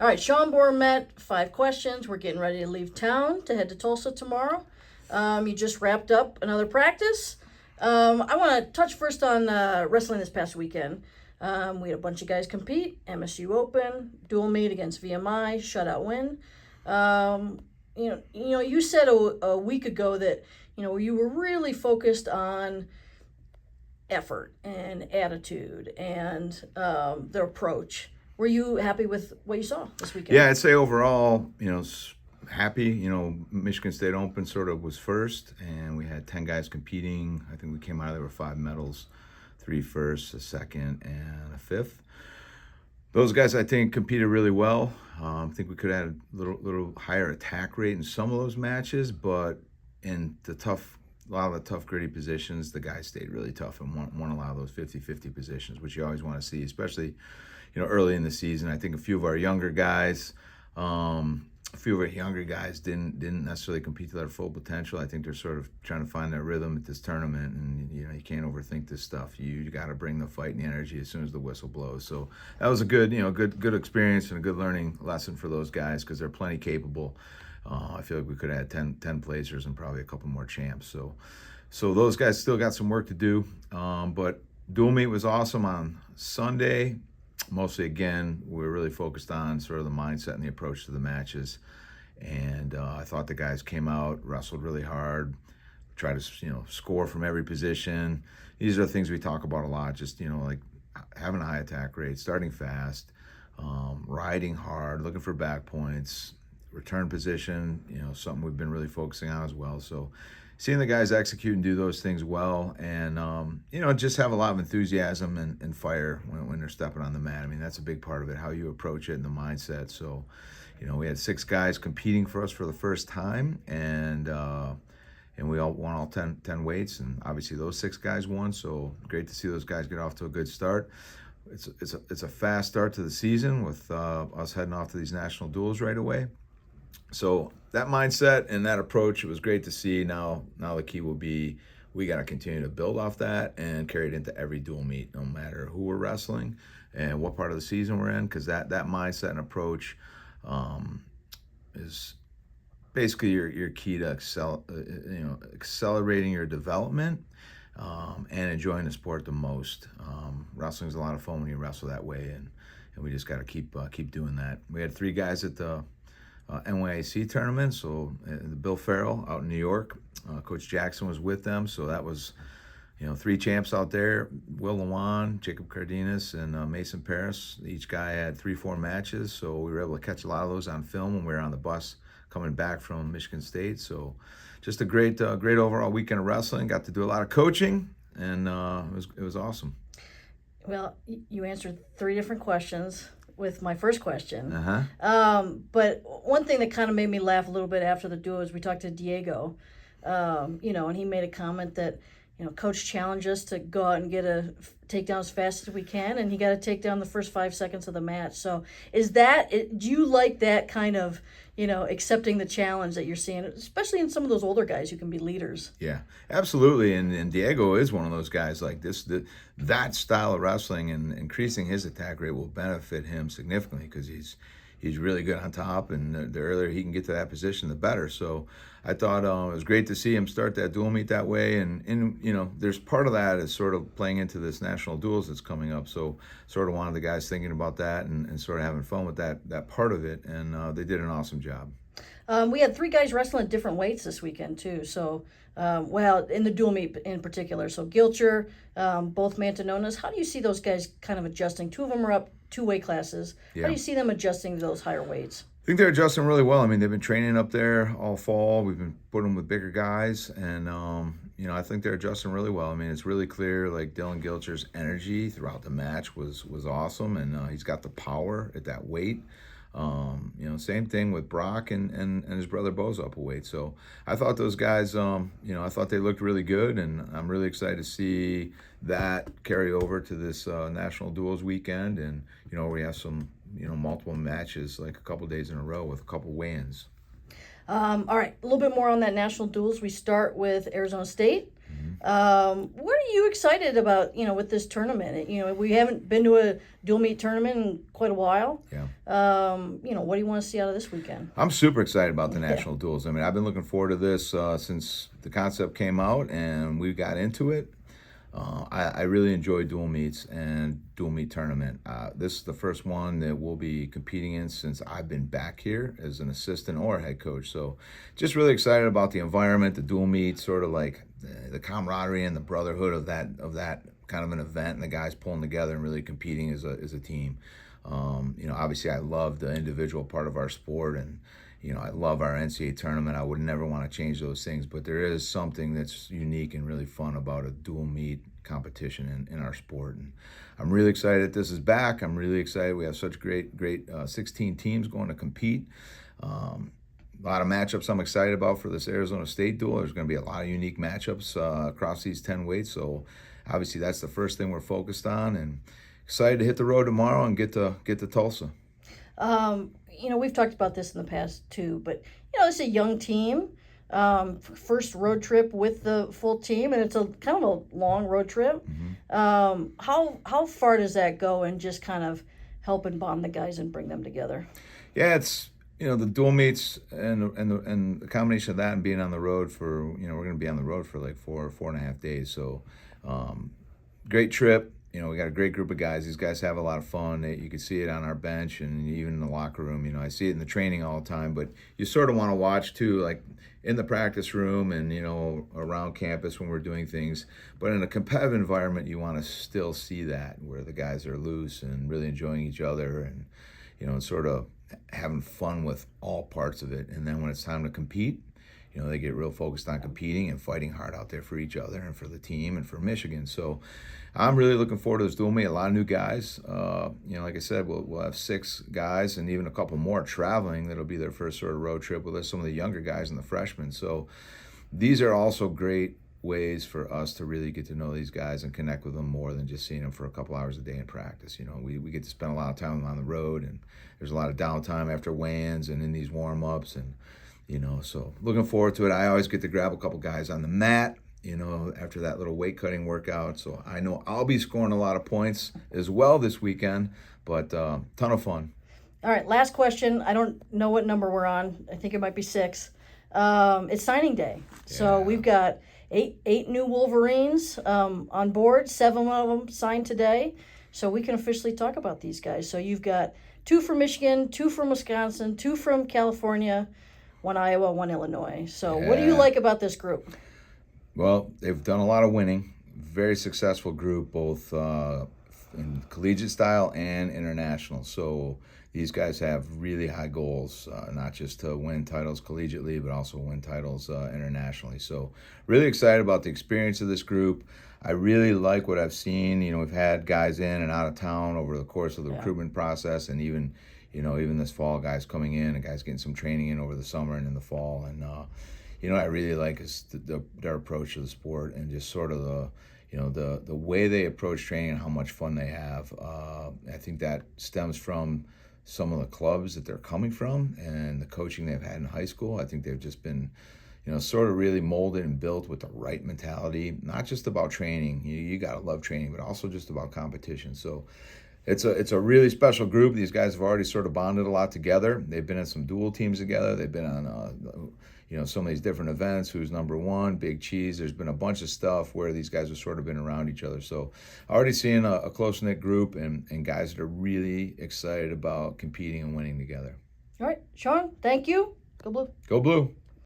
All right, Sean Bormet, 5 questions. We're getting ready to leave town to head to Tulsa tomorrow. You just wrapped up another practice. I want to touch first on wrestling this past weekend. We had a bunch of guys compete. MSU Open, dual meet against VMI, shutout win. You said a week ago that you were really focused on effort and attitude and their approach. Were you happy with what you saw this weekend? Yeah, I'd say overall, happy. Michigan State Open sort of was first, and we had 10 guys competing. I think we came out of there with 5 medals, 3 firsts, a second, and a fifth. Those guys, I think, competed really well. I think we could have had a little higher attack rate in some of those matches, but in a lot of the tough, gritty positions, the guys stayed really tough and won a lot of those 50-50 positions, which you always want to see, especially early in the season. I think a few of our younger guys didn't necessarily compete to their full potential. I think they're sort of trying to find their rhythm at this tournament, and you can't overthink this stuff. You got to bring the fight and the energy as soon as the whistle blows. So that was a good experience and a good learning lesson for those guys, because they're plenty capable. I feel like we could have had 10 placers and probably a couple more champs. So those guys still got some work to do. But dual meet was awesome on Sunday. Mostly, again, we were really focused on sort of the mindset and the approach to the matches. And I thought the guys came out, wrestled really hard, tried to score from every position. These are the things we talk about a lot, just like having a high attack rate, starting fast, riding hard, looking for back points, return position, something we've been really focusing on as well. So seeing the guys execute and do those things well, and just have a lot of enthusiasm and fire when they're stepping on the mat. I mean, that's a big part of it, how you approach it and the mindset. So we had 6 guys competing for us for the first time, and we all won all 10 weights, and obviously those 6 guys won. So great to see those guys get off to a good start. It's a fast start to the season with us heading off to these national duels right away. So that mindset and that approach, it was great to see. Now the key will be, we got to continue to build off that and carry it into every dual meet, no matter who we're wrestling and what part of the season we're in, because that mindset and approach is basically your key to accelerating your development and enjoying the sport the most. Wrestling's a lot of fun when you wrestle that way, and we just got to keep doing that. We had 3 guys at the NYAC tournament, so Bill Farrell out in New York. Coach Jackson was with them, so that was 3 champs out there. Will Lewan, Jacob Cardenas, and Mason Paris. Each guy had 3-4 matches, so we were able to catch a lot of those on film when we were on the bus coming back from Michigan State. So just a great overall weekend of wrestling. Got to do a lot of coaching, and it was awesome. Well, you answered 3 different questions with my first question. Uh-huh. But one thing that kind of made me laugh a little bit after the duel is we talked to Diego, and he made a comment that, Coach challenged us to go out and get a takedown as fast as we can, and he got to take down the first 5 seconds of the match. So do you like that kind of, accepting the challenge that you're seeing, especially in some of those older guys who can be leaders? Yeah, absolutely. And Diego is one of those guys like this. That style of wrestling and increasing his attack rate will benefit him significantly, because he's really good on top, and the earlier he can get to that position, the better. So I thought it was great to see him start that dual meet that way. And there's part of that is sort of playing into this national duels that's coming up. So sort of wanted the guys thinking about that and sort of having fun with that part of it. And they did an awesome job. We had 3 guys wrestling at different weights this weekend too. So, in the dual meet in particular. So Gilcher, both Mantanonas. How do you see those guys kind of adjusting? 2 of them are up 2 weight classes. Yeah. How do you see them adjusting to those higher weights? I think they're adjusting really well. I mean, they've been training up there all fall. We've been putting them with bigger guys, and I think they're adjusting really well. I mean, it's really clear, like Dylan Gilcher's energy throughout the match was awesome, and he's got the power at that weight. Same thing with Brock and his brother Bo's up a weight. So I thought those guys, I thought they looked really good, and I'm really excited to see that carry over to this national duels weekend. And we have some multiple matches, like a couple days in a row with a couple weigh-ins. All right, a little bit more on that national duels. We start with Arizona State. What are you excited about, with this tournament? We haven't been to a dual meet tournament in quite a while. Yeah. What do you want to see out of this weekend? I'm super excited about the national duels. I mean, I've been looking forward to this since the concept came out and we got into it. I really enjoy dual meets and dual meet tournament. This is the first one that we'll be competing in since I've been back here as an assistant or head coach. So just really excited about the environment, the dual meet, sort of like the camaraderie and the brotherhood of that kind of an event, and the guys pulling together and really competing as a team. Obviously I love the individual part of our sport, and I love our NCAA tournament. I would never want to change those things, but there is something that's unique and really fun about a dual meet competition in our sport. And I'm really excited that this is back. I'm really excited. We have such great 16 teams going to compete. A lot of matchups I'm excited about for this Arizona State duel. There's going to be a lot of unique matchups across these 10 weights. So obviously that's the first thing we're focused on, and excited to hit the road tomorrow and get to Tulsa. We've talked about this in the past too, but it's a young team, first road trip with the full team, and it's a kind of a long road trip. Mm-hmm. How far does that go in just kind of helping bond the guys and bring them together? Yeah, it's the dual meets and the combination of that and being on the road for we're going to be on the road for like 4.5 days. So great trip. We got a great group of guys. These guys have a lot of fun. You can see it on our bench and even in the locker room. I see it in the training all the time, but you sort of want to watch too, like in the practice room and, around campus when we're doing things. But in a competitive environment, you want to still see that, where the guys are loose and really enjoying each other and, and sort of having fun with all parts of it. And then when it's time to compete, they get real focused on competing and fighting hard out there for each other and for the team and for Michigan. So I'm really looking forward to this dual meet. A lot of new guys. Like I said, we'll have 6 guys and even a couple more traveling that'll be their first sort of road trip with us, some of the younger guys and the freshmen. So these are also great ways for us to really get to know these guys and connect with them more than just seeing them for a couple hours a day in practice. We get to spend a lot of time on the road, and there's a lot of downtime after weigh-ins and in these warm-ups, and so looking forward to it. I always get to grab a couple guys on the mat, after that little weight cutting workout. So I know I'll be scoring a lot of points as well this weekend, but ton of fun. All right, last question. I don't know what number we're on. I think it might be 6. It's signing day. So Yeah. we've got eight new Wolverines on board. 7 of them signed today. So we can officially talk about these guys. So you've got 2 from Michigan, 2 from Wisconsin, 2 from California, 1 Iowa, 1 Illinois. So what do you Yeah. like about this group? Well, they've done a lot of winning. Very successful group, both in collegiate style and international. So these guys have really high goals, not just to win titles collegiately, but also win titles internationally. So really excited about the experience of this group. I really like what I've seen. We've had guys in and out of town over the course of the recruitment process, and even this fall, guys coming in and guys getting some training in over the summer and in the fall. And I really like is their approach to the sport, and just sort of the way they approach training and how much fun they have. I think that stems from some of the clubs that they're coming from and the coaching they've had in high school. I think they've just been, sort of really molded and built with the right mentality, not just about training. You got to love training, but also just about competition. So it's a really special group. These guys have already sort of bonded a lot together. They've been in some dual teams together. They've been on, some of these different events. Who's number one? Big Cheese. There's been a bunch of stuff where these guys have sort of been around each other. So already seeing a close-knit group and guys that are really excited about competing and winning together. All right, Sean, thank you. Go Blue. Go Blue.